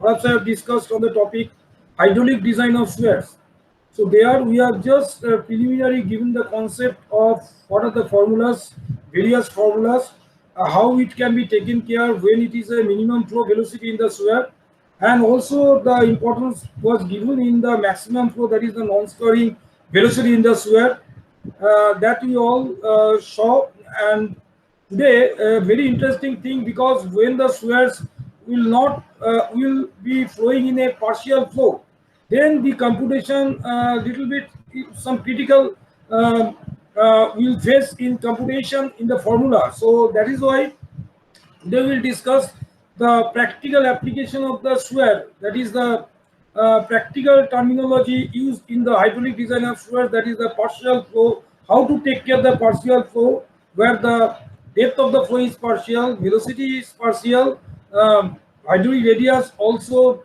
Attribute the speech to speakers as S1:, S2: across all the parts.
S1: Perhaps I have discussed on the topic hydraulic design of spheres. So there we have just preliminary given the concept of what are the formulas, various formulas, how it can be taken care when it is a minimum flow velocity in the sphere, and also the importance was given in the maximum flow, that is the non-scoring velocity in the sphere, that we all saw. And today a very interesting thing, because when the spheres will not will be flowing in a partial flow, then the computation little bit some critical will face in computation in the formula. So that is why they will discuss the practical application of the sphere, that is the practical terminology used in the hydraulic design of sphere, that is the partial flow, how to take care of the partial flow, where the depth of the flow is partial, velocity is partial, hydraulic radius also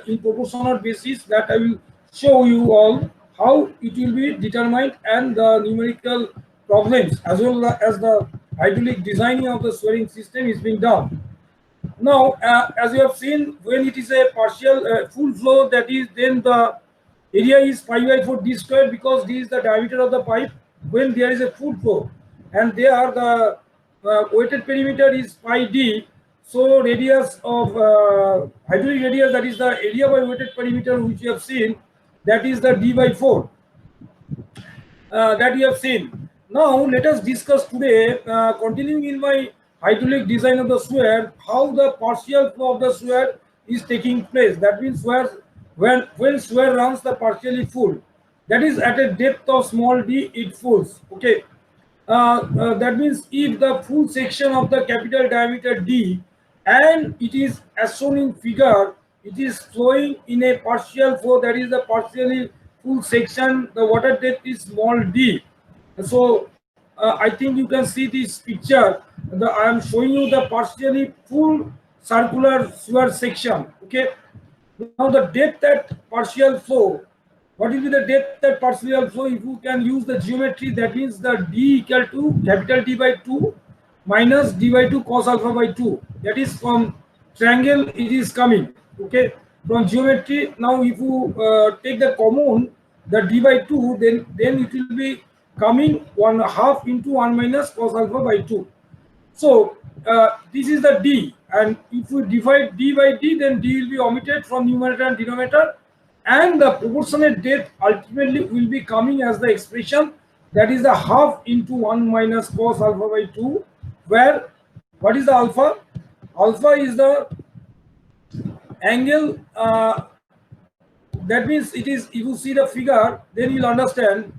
S1: in proportional basis, that I will show you all how it will be determined, and the numerical problems as well as the hydraulic designing of the swearing system is being done. Now, as you have seen, when it is a partial full flow, that is, then the area is pi by 4 d square, because this is the diameter of the pipe when there is a full flow, and there the weighted perimeter is pi d. So radius of hydraulic radius, that is the area by weighted perimeter, which you have seen, that is the d by 4 that you have seen. Now let us discuss today, continuing in my hydraulic design of the sphere, how the partial flow of the sphere is taking place. That means where when sphere runs the partially full, that is at a depth of small d, it fulls. Okay, that means if the full section of the capital diameter d, and it is as shown in figure, it is flowing in a partial flow, that is the partially full section, the water depth is small d. So I think you can see this picture. I am showing you the partially full circular sewer section. Okay, now the depth at partial flow, what will be the depth at partial flow? If you can use the geometry, that means the d equal to capital D by 2 minus d by 2 cos alpha by 2. That is from triangle it is coming. Okay, from geometry. Now if you take the common, the d by 2, then it will be coming 1/2 into 1 minus cos alpha by 2. So this is the d, and if we divide d by d, then d will be omitted from numerator and denominator, and the proportionate depth ultimately will be coming as the expression, that is the 1/2 into 1 minus cos alpha by 2, where what is the alpha? Alpha is the angle, that means it is, if you see the figure, then you will understand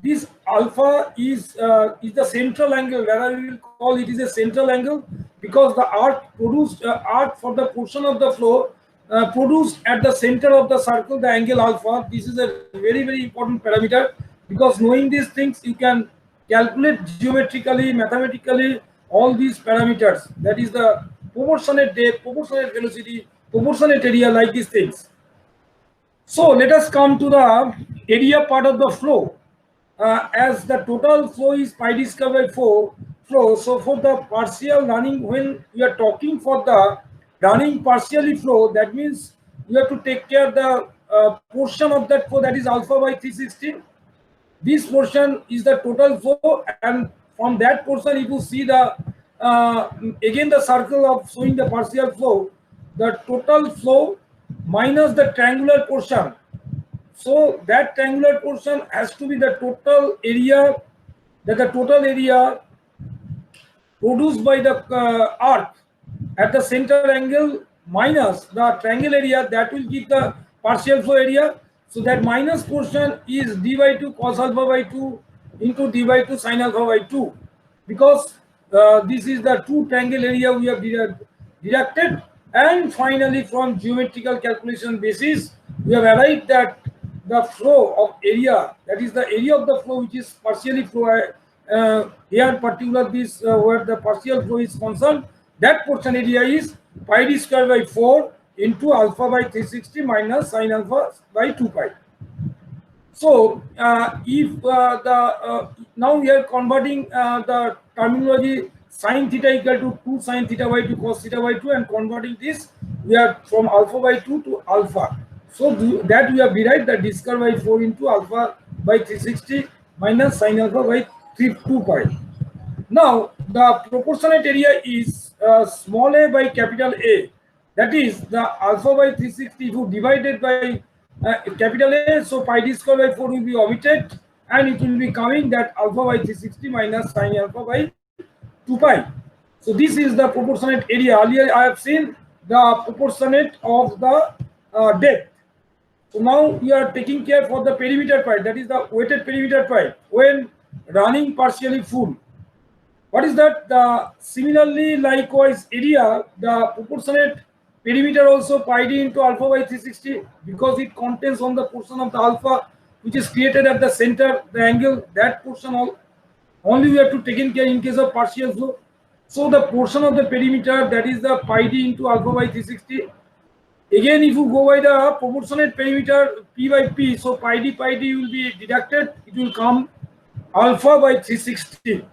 S1: this alpha is the central angle, where we will call it is a central angle, because the arc produced arc for the portion of the flow produced at the center of the circle, the angle alpha. This is a very important parameter, because knowing these things you can calculate geometrically, mathematically all these parameters, that is the proportionate depth, proportionate velocity, proportionate area, like these things. So let us come to the area part of the flow. As the total flow is pi d square by 4 flow, so for the partial running, when we are talking for the running partially flow, that means you have to take care the portion of that flow, that is alpha by 316. This portion is the total flow, and from that portion, if you see the again the circle of showing the partial flow, the total flow minus the triangular portion. So that triangular portion has to be the total area, that the total area produced by the arc at the center angle minus the triangle area, that will give the partial flow area. So that minus portion is d by 2 cos alpha by 2 into d by 2 sin alpha by 2, because this is the two triangle area we have deducted, and finally from geometrical calculation basis we have arrived that the flow of area, that is the area of the flow which is partially flow, here particular this where the partial flow is concerned, that portion area is pi d square by 4 into alpha by 360 minus sin alpha by 2 pi. So if now we are converting the terminology sin theta equal to 2 sin theta by 2 cos theta by 2, and converting this, we are from alpha by 2 to alpha. So that we have derived the d square by 4 into alpha by 360 minus sin alpha by 2 pi. Now the proportionate area is small a by capital A. That is the alpha by 360 if divided by capital A. So pi d square by 4 will be omitted, and it will be coming that alpha by 360 minus sin alpha by 2 pi. So this is the proportionate area. Earlier I have seen the proportionate of the depth. So now we are taking care for the perimeter pipe, that is the weighted perimeter pipe when running partially full. What is that? The similarly likewise area, the proportionate perimeter also pi d into alpha by 360, because it contains on the portion of the alpha which is created at the center, the angle, that portion only we have to take in care in case of partial flow. So the portion of the perimeter, that is the pi d into alpha by 360. Again, if you go by the proportionate perimeter p by p, so pi d will be deducted. It will come alpha by 360.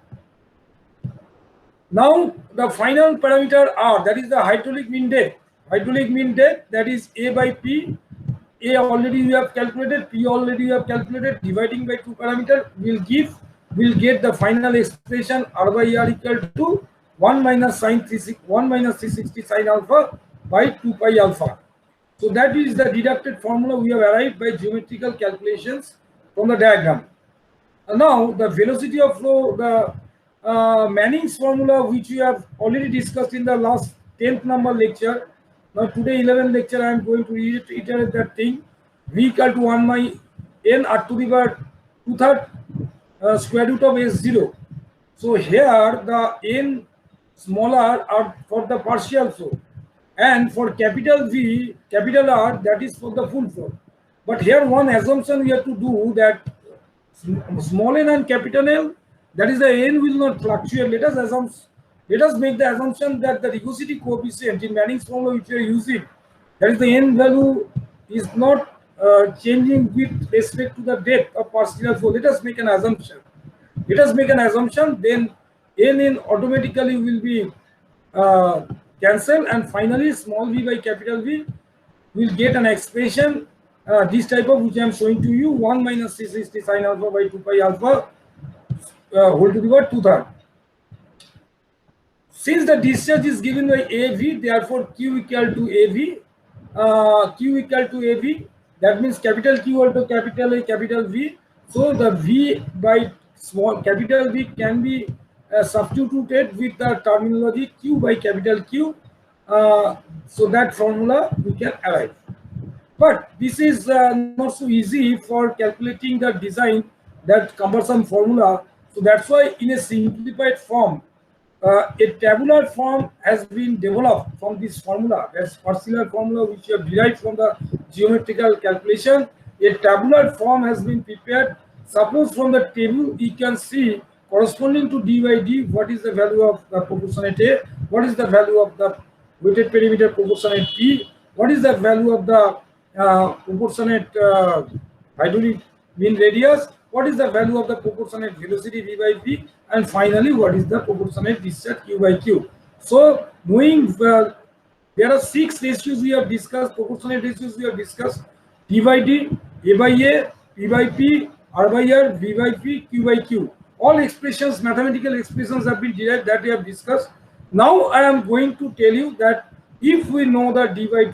S1: Now the final parameter r, that is the hydraulic mean depth. Hydraulic mean depth, that is a by p. A already we have calculated, p already we have calculated. Dividing by 2 parameter will get the final expression r by r equal to 1 minus 360 sin alpha by 2 pi alpha. So that is the deducted formula we have arrived by geometrical calculations from the diagram. Now the velocity of flow, the Manning's formula, which we have already discussed in the last 10th number lecture. Now today 11th lecture I am going to reiterate that thing. V equal to 1 by n r to the power 2/3 square root of S0. So here the n smaller are for the partial flow, and for capital V, capital R, that is for the full flow. But here one assumption we have to do, that small n and capital L, that is the n will not fluctuate. Let us make the assumption that the rugosity coefficient in Manning's formula which we are using, that is the n value is not changing with respect to the depth of partial flow. Let us make an assumption. Then n automatically will be cancel, and finally small v by capital V will get an expression this type of, which I am showing to you, 1 minus 360 sin alpha by 2 pi alpha whole to the power 2/3. Since the discharge is given by AV, therefore Q equal to AV. That means capital Q into capital A, capital V. So the V by small capital V can be substituted with the terminology Q by capital Q. So that formula we can arrive. But this is not so easy for calculating the design, that cumbersome formula. So that's why in a simplified form, a tabular form has been developed from this formula. That's Parseeler formula which you have derived from the geometrical calculation. A tabular form has been prepared. Suppose from the table you can see corresponding to d by d, what is the value of the proportionate A, what is the value of the weighted perimeter proportionate P, what is the value of the proportionate hydraulic mean radius, what is the value of the proportionate velocity V by V, and finally what is the proportionate discharge Q by Q. So knowing there are 6 ratios we have discussed, proportionate ratios we have discussed: D by D, A by A, P by P, R by R, V by P, Q by Q. All expressions, mathematical expressions have been derived, that we have discussed. Now I am going to tell you that if we know the d by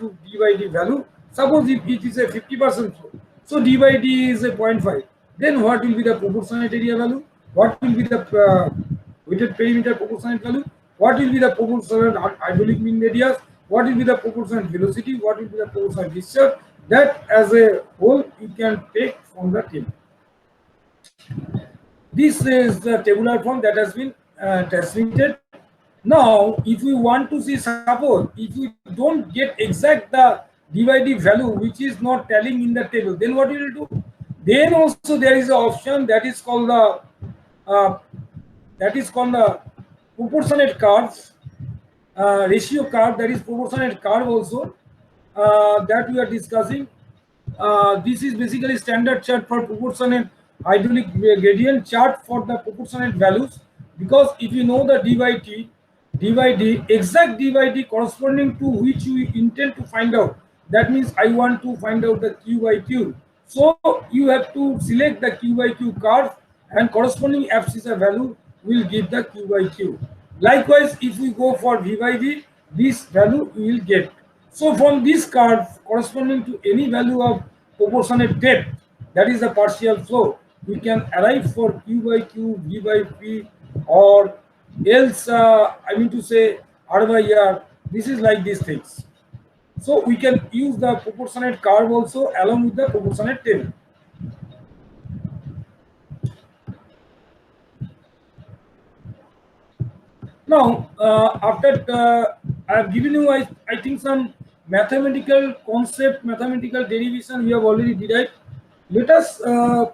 S1: d value, suppose if it is a 50% flow, so d by d is a 0.5, then what will be the proportionate area value? What will be the weighted perimeter proportionate value? What will be the proportionate hydraulic mean radius? What will be the proportionate velocity? What will be the proportionate discharge? That as a whole you can take from the table. This is the tabular form that has been transmitted. Now, if we want to see, suppose if we don't get exact the d by d value which is not telling in the table, then what we will do? Then also there is an option that is called the proportionate curves, ratio curve, that is proportionate curve also, that we are discussing. This is basically standard chart for proportionate hydraulic gradient chart for the proportionate values. because if you know the d by d, exact d by d corresponding to which you intend to find out, that means I want to find out the q by q. So you have to select the q by q curve, and corresponding abscissa value will give the q by q. Likewise, if we go for v by v, this value we will get. So from this curve corresponding to any value of proportionate depth, that is the partial flow, we can arrive for q by q, v by p, or else I mean to say r by r. This is like these things. So we can use the proportionate curve also along with the proportionate tail. Now, after I have given you, I think some mathematical concept, mathematical derivation we have already derived. Let us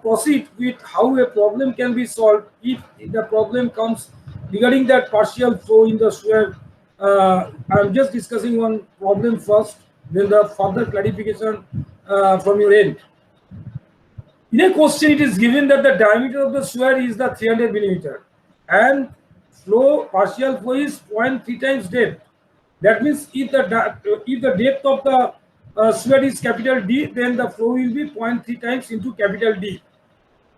S1: proceed with how a problem can be solved if the problem comes regarding that partial flow in the sphere. I am just discussing one problem first, then the further clarification from your end. In a question, it is given that the diameter of the sphere is the 300 millimeter and partial flow is 0.3 times depth. That means if the depth of the sphere is capital D, then the flow will be 0.3 times into capital D.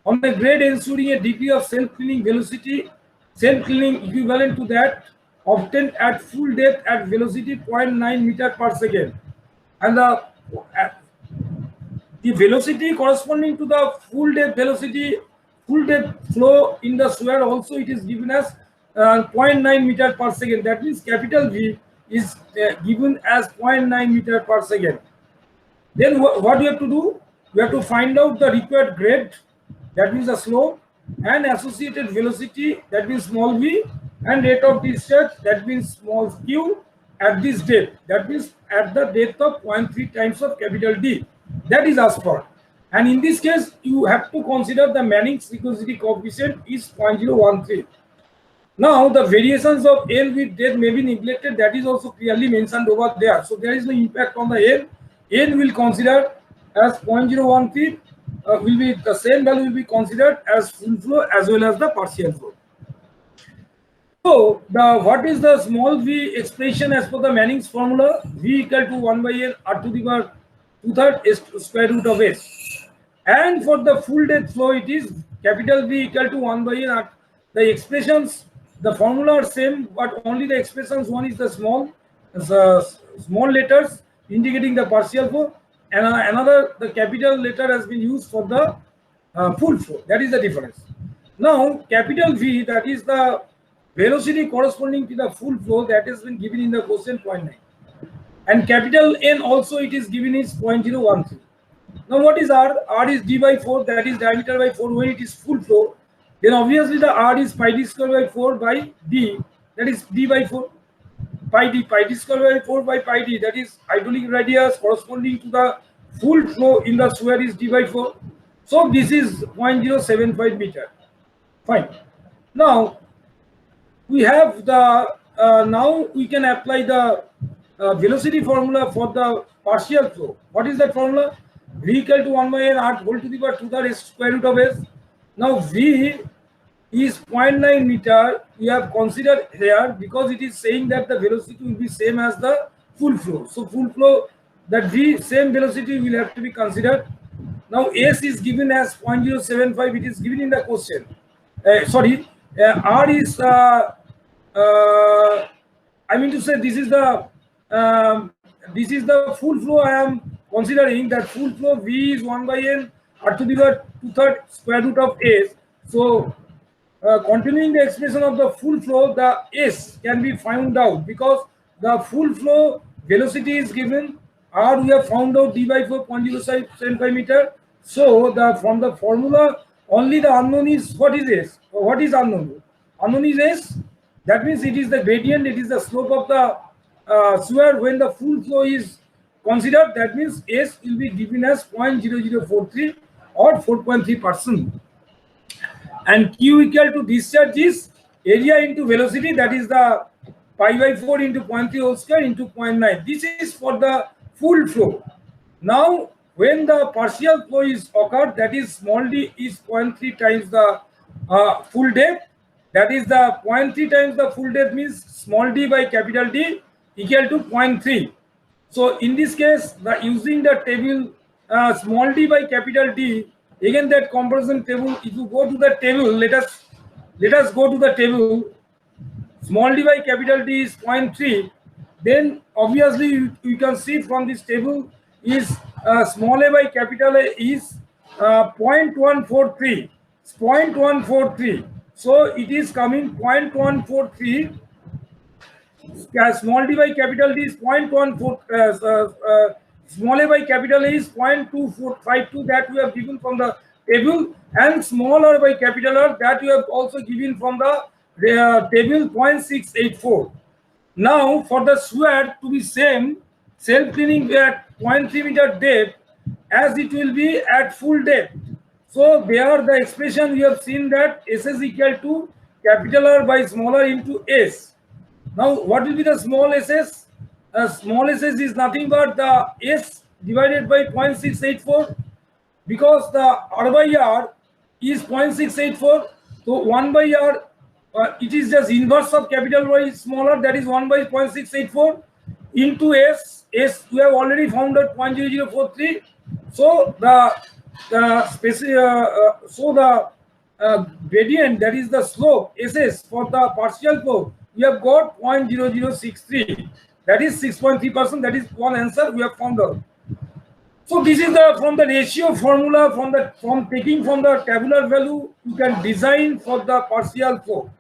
S1: On the grade ensuring a degree of self-cleaning velocity, self-cleaning equivalent to that obtained at full depth at velocity 0.9 meter per second, and the velocity corresponding to the full depth velocity, full depth flow in the sphere also it is given as 0.9 meter per second. That means capital V is given as 0.9 meter per second. Then what you have to do? You have to find out the required grade, that means the slope, and associated velocity, that means small v, and rate of discharge, that means small q, at this depth, that means at the depth of 0.3 times of capital D. That is asked for. And in this case, you have to consider the Manning's frequency coefficient is 0.013. Now, the variations of L with depth may be neglected. That is also clearly mentioned over there. So there is no impact on the L. N will consider as 0.013. Will be the same value will be considered as full flow as well as the partial flow. So what is the small v expression as per the Manning's formula? V equal to 1 by n r to the power 2/3 square root of s. And for the full depth flow, it is capital V equal to 1 by n. The expressions, the formula are same, but only the expressions, one is the small letters indicating the partial flow, and another the capital letter has been used for the full flow. That is the difference. Now capital V, that is the velocity corresponding to the full flow, that has been given in the question 0.9, and capital N also it is given is 0.013. Now what is R? R is d by 4, that is diameter by 4 when it is full flow. Then obviously the R is pi d square by 4 by d, that is d by 4. Pi d square by 4 by pi d, that is hydraulic radius corresponding to the full flow in the sphere is d by 4. So this is 0.075 meter. Fine. Now we have the now we can apply the velocity formula for the partial flow. What is that formula? V equal to 1 by n r whole to the power 2/3 square root of s. Now V is 0.9 meter. We have considered here because it is saying that the velocity will be same as the full flow. So full flow, that V same velocity will have to be considered. Now S is given as 0.075. It is given in the question. R is I mean to say this is the full flow. I am considering that full flow V is 1 by n r to the power 2/3 square root of s. So continuing the expression of the full flow, the s can be found out because the full flow velocity is given. R we have found out d by 4 0.075 meter. So from the formula only the unknown is what is s? What is unknown? Unknown is s. That means it is the gradient, it is the slope of the sphere when the full flow is considered. That means S will be given as 0.0043 or 4.3%. And Q equal to discharge is area into velocity, that is the pi by 4 into 0.3 whole square into 0.9. This is for the full flow. Now when the partial flow is occurred, that is small d is 0.3 times the full depth. That is the 0.3 times the full depth means small d by capital D equal to 0.3. So in this case, using the table small d by capital D, again that comparison table, if you go to the table, let us go to the table. Small d by capital D is 0.3. Then obviously you can see from this table is small a by capital A is 0.143. 0.143. So it is coming 0.143. Small d by capital D is 0.14. Small a by capital A is 0.2452 that we have given from the table, and small r by capital R that we have also given from the table 0.684. Now for the sword to be same, self-cleaning at 0.3 meter depth as it will be at full depth. So there the expression we have seen that S is equal to capital R by smaller into S. Now what will be the small SS? Small SS is nothing but the S divided by 0.684, because the R by R is 0.684. So 1 by R, it is just inverse of capital Y smaller, that is 1 by 0.684 into S. S we have already found out 0.0043. So the gradient, that is the slope SS for the partial flow, we have got 0.0063. That is 6.3%. That is one answer we have found out. So this is the from the ratio formula, from taking from the tabular value you can design for the partial flow.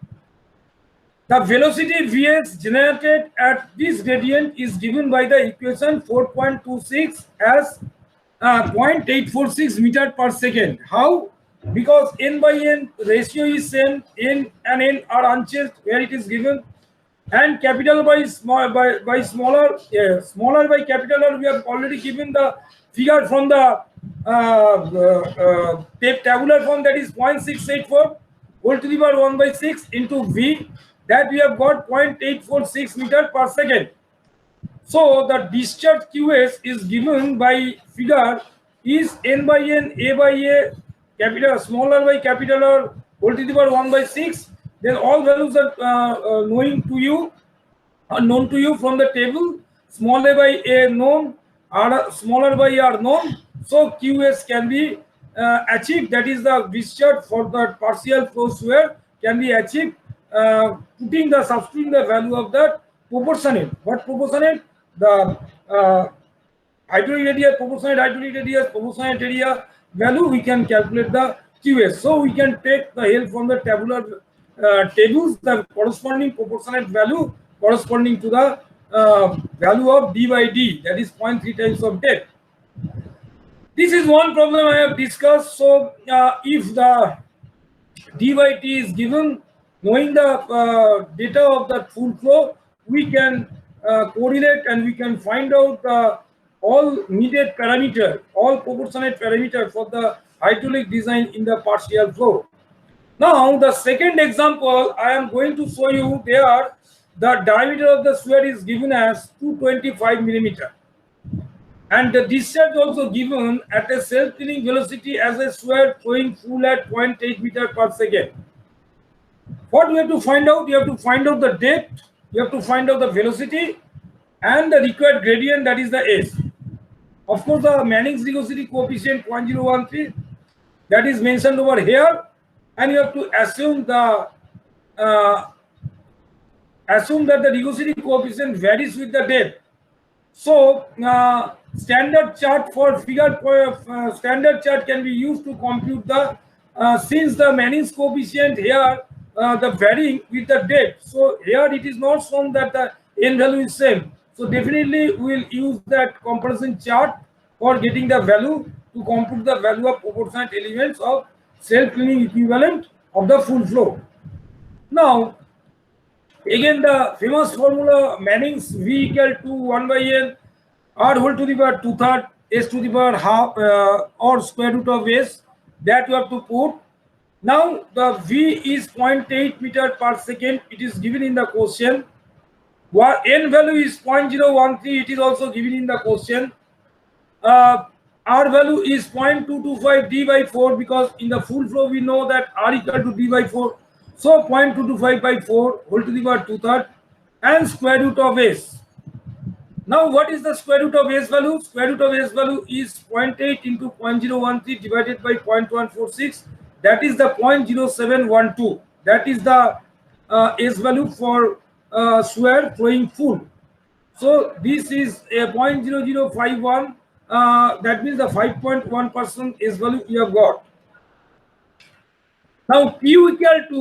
S1: The velocity Vs generated at this gradient is given by the equation 4.26 as 0.846 meter per second. How? Because n by n ratio is same, n and n are unchanged where it is given, and capital by small by smaller, smaller by capital R we have already given the figure from the tabular form, that is 0.684 whole to the power 1 by 6 into V, that we have got 0.846 meter per second. So the discharge QS is given by figure is n by n, a by a, capital smaller by capital R whole to the power 1 by 6. Then all values are known to you from the table. Small a by a known, R smaller by R known. So QS can be achieved. That is the discharge for the partial flow sphere can be achieved substituting the value of the proportionate. What proportionate? The hydraulic area, proportionate hydraulic area, proportionate area value, we can calculate the QS. So we can take the help from the tabular tables, the corresponding proportionate value corresponding to the value of d by d, that is 0.3 times of depth. This is one problem I have discussed. So if the d by t is given, knowing the data of the full flow, we can correlate and we can find out all needed parameter, all proportionate parameter for the hydraulic design in the partial flow. Now the second example I am going to show you, there the diameter of the sphere is given as 225 millimeter, and the discharge also given at a self-cleaning velocity as a sphere flowing full at 0.8 meter per second. What we have to find out? You have to find out the depth, you have to find out the velocity and the required gradient, that is the S. Of course, the Manning's viscosity coefficient 0.013 that is mentioned over here, and you have to assume that the viscosity coefficient varies with the depth. So standard chart for standard chart can be used to compute the since the Manning's coefficient here the varying with the depth. So here it is not shown that the n value is same. So definitely we will use that comparison chart for getting the value to compute the value of proportionate elements of self-cleaning equivalent of the full flow. Now again the famous formula Manning's V equal to 1 by n R whole to the power 2/3 S to the power half or square root of S, that you have to put. Now the V is 0.8 meter per second, it is given in the question. What n value is 0.013, it is also given in the question. R value is 0.225 d by 4, because in the full flow we know that R equal to d by 4. So 0.225 by 4 whole to the power 2/3 and square root of s. Now what is the square root of s value? Square root of s value is 0.8 into 0.013 divided by 0.146. That is the 0.0712. That is the s value for square flowing full. So this is a 0.0051. That means the 5.1% s value we have got. Now Q equal to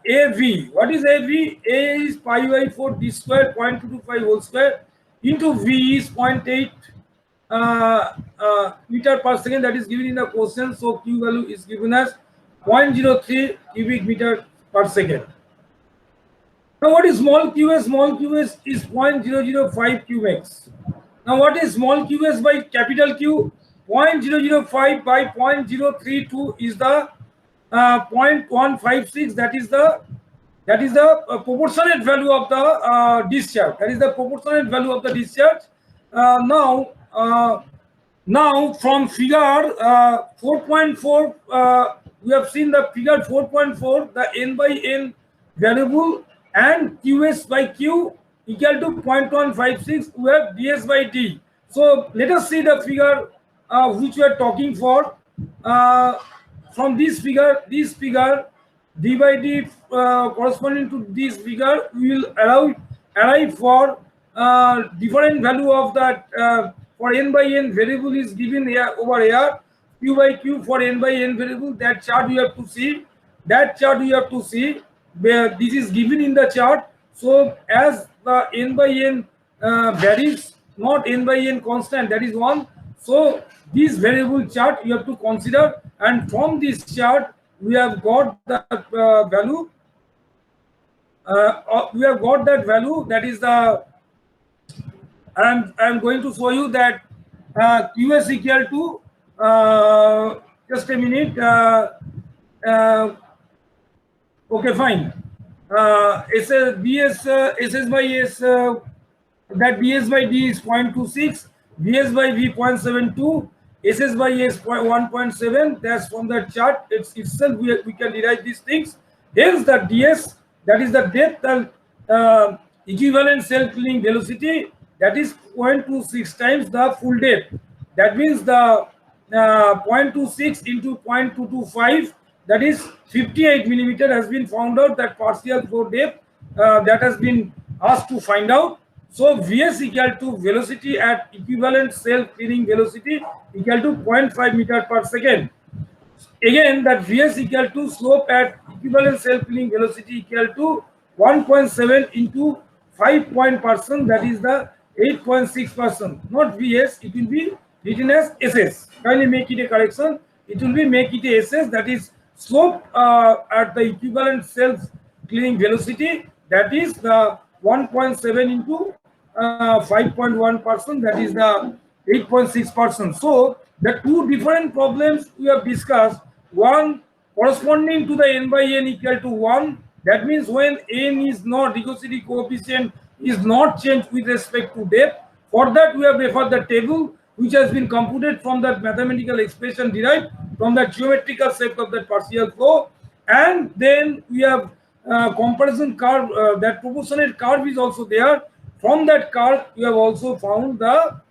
S1: AV. What is AV? A is pi by 4 d square 0.225 whole square into V is 0.8 meter per second. That is given in the question. So Q value is given as 0.03 cubic meter per second. Now what is small qs? Small qs is 0.005 qx. Now what is small qs by capital Q? 0.005 by 0.032 is the 0.156. That is the proportionate value of the discharge. That is the proportionate value of the discharge. Now from figure 4.4, we have seen the figure 4.4, the n by n variable and qs by q equal to 0.156. We have ds by d. So let us see the figure which we are talking for. From this figure, d by d corresponding to this figure, we will arrive for different value of that. For n by n variable is given here over here. Q by q for n by n variable. That chart you have to see. Where this is given in the chart. So as the n by n varies, not n by n constant. That is one. So this variable chart you have to consider, and from this chart we have got that value. We have got that value. That is the. I'm going to show you that QS equal to just a minute. Okay, fine. SS by S, that BS by D is 0.26, BS by V 0.72, SS by S 1.7. That's from the chart itself. We can derive these things. Hence, the DS, that is the depth and equivalent self-cleaning velocity, that is 0.26 times the full depth. That means the 0.26 into 0.225, that is 58 millimeter has been found out, that partial flow depth that has been asked to find out. So Vs equal to velocity at equivalent self-cleaning velocity equal to 0.5 meter per second. Again, that Vs equal to slope at equivalent self-cleaning velocity equal to 1.7 into 5%, that is the 8.6%. Not Vs, it will be written as SS. Kindly make it a correction. It will be make it a SS, that is slope at the equivalent self-cleaning velocity, that is the 1.7 into 5.1%, that is the 8.6%. So the two different problems we have discussed, one corresponding to the n by n equal to 1, that means when n is not, Ricochet coefficient is not changed with respect to depth. For that we have referred the table which has been computed from that mathematical expression derived from the geometrical shape of that partial flow, and then we have comparison curve, that proportionate curve is also there. From that curve we have also found the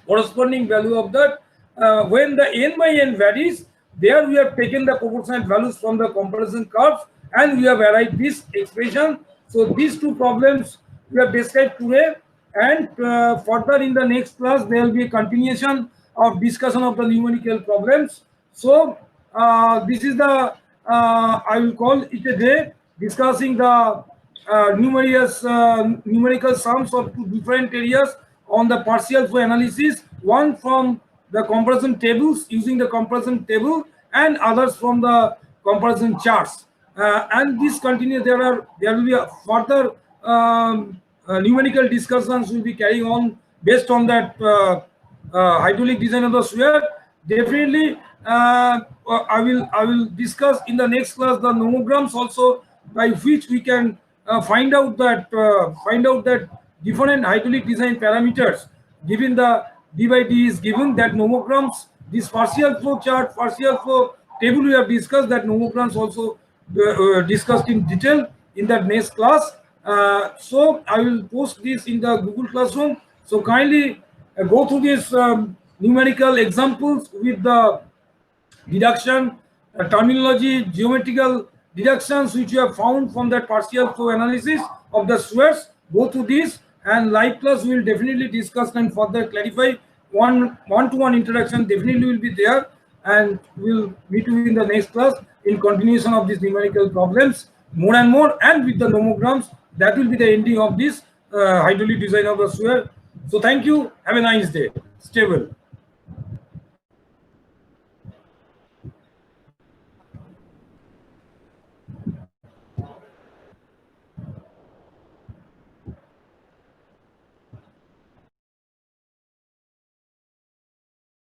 S1: corresponding value of that. When the n by n varies, there we have taken the proportionate values from the comparison curves and we have arrived this expression. So these two problems we have described today, and further in the next class there will be a continuation of discussion of the numerical problems. So this is the I will call it a day discussing the numerical sums of two different areas on the partial flow analysis, one from the comparison tables using the comparison table and others from the comparison charts. And this continues. There will be a further numerical discussions will be carrying on based on that hydraulic design of the sphere. Definitely, I will discuss in the next class the nomograms also, by which we can find out that different hydraulic design parameters given the d by d is given, that nomograms, this partial flow chart, partial flow table we have discussed, that nomograms also discussed in detail in the next class. So I will post this in the Google Classroom. So kindly go through these numerical examples with the deduction, terminology, geometrical deductions which you have found from that partial flow analysis of the spheres. Go through this, and live class will definitely discuss and further clarify. One-to-one interaction definitely will be there, and we'll meet you in the next class in continuation of these numerical problems more and more, and with the nomograms. That will be the ending of this hydraulic design of the sphere. So thank you. Have a nice day. Stay well.